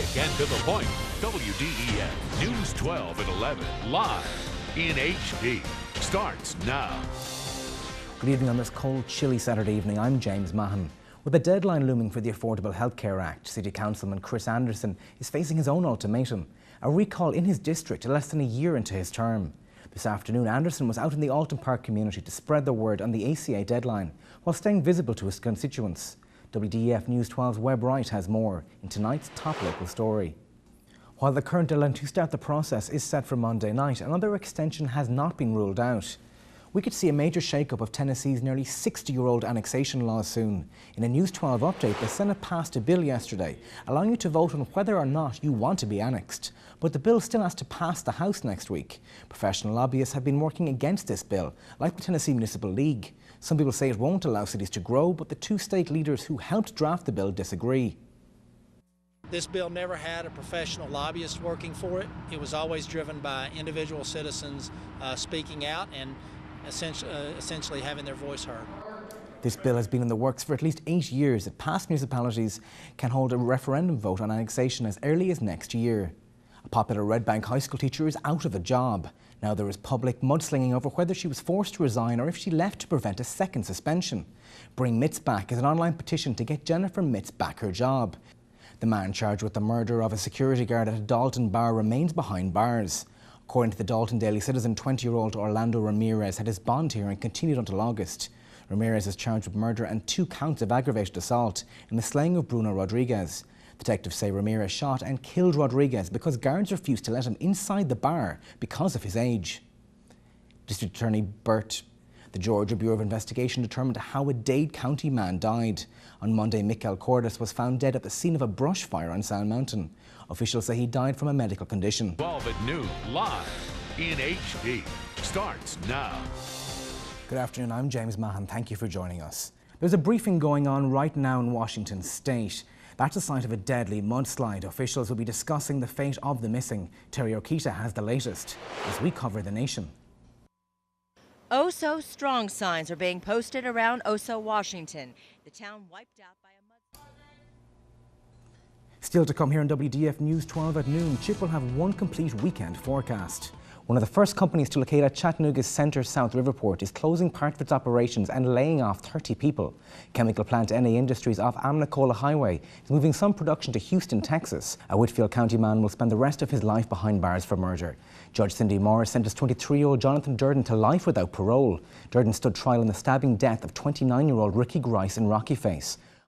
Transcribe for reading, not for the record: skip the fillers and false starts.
quick and to the point. WDEF News 12 at 11, live in HD. Starts now. Good evening on this cold, chilly Saturday evening. I'm James Mahon. With a deadline looming for the Affordable Health Care Act, City Councilman Chris Anderson is facing his own ultimatum, a recall in his district less than a year into his term. This afternoon, Anderson was out in the Alton Park community to spread the word on the ACA deadline while staying visible to his constituents. WDEF News 12's Web Right has more in tonight's top local story. While the current deadline to start the process is set for Monday night, another extension has not been ruled out. We could see a major shake-up of Tennessee's nearly 60-year-old annexation law soon. In a News 12 update, the Senate passed a bill yesterday allowing you to vote on whether or not you want to be annexed. But the bill still has to pass the House next week. Professional lobbyists have been working against this bill, like the Tennessee Municipal League. Some people say it won't allow cities to grow, but the two state leaders who helped draft the bill disagree. This bill never had a professional lobbyist working for it. It was always driven by individual citizens speaking out and essentially having their voice heard. This bill has been in the works for at least 8 years. That past municipalities can hold a referendum vote on annexation as early as next year. A popular Red Bank high school teacher is out of a job. Now there is public mudslinging over whether she was forced to resign or if she left to prevent a second suspension. Bring Mitz Back is an online petition to get Jennifer Mitz back her job. The man charged with the murder of a security guard at a Dalton bar remains behind bars. According to the Dalton Daily Citizen, 20-year-old Orlando Ramirez had his bond hearing continued until August. Ramirez is charged with murder and 2 counts of aggravated assault in the slaying of Bruno Rodriguez. Detectives say Ramirez shot and killed Rodriguez because guards refused to let him inside the bar because of his age. District Attorney The Georgia Bureau of Investigation determined how a Dade County man died. On Monday, Michael Cordes was found dead at the scene of a brush fire on Sound Mountain. Officials say he died from a medical condition. 12 at noon, live in HD. Starts now. Good afternoon, I'm James Mahon. Thank you for joining us. There's a briefing going on right now in Washington State. That's the site of a deadly mudslide. Officials will be discussing the fate of the missing. Terry Okita has the latest as we cover the nation. Oh So Strong signs are being posted around Oso, Washington. The town wiped out by a mudslide. Still to come here on WDF News 12 at noon, Chip will have one complete weekend forecast. One of the first companies to locate at Chattanooga's Centre South Riverport is closing part of its operations and laying off 30 people. Chemical plant NA Industries off Amnacola Highway is moving some production to Houston, Texas. A Whitfield County man will spend the rest of his life behind bars for murder. Judge Cindy Morris sentenced 23-year-old Jonathan Durden to life without parole. Durden stood trial in the stabbing death of 29-year-old Ricky Grice in Rocky Face.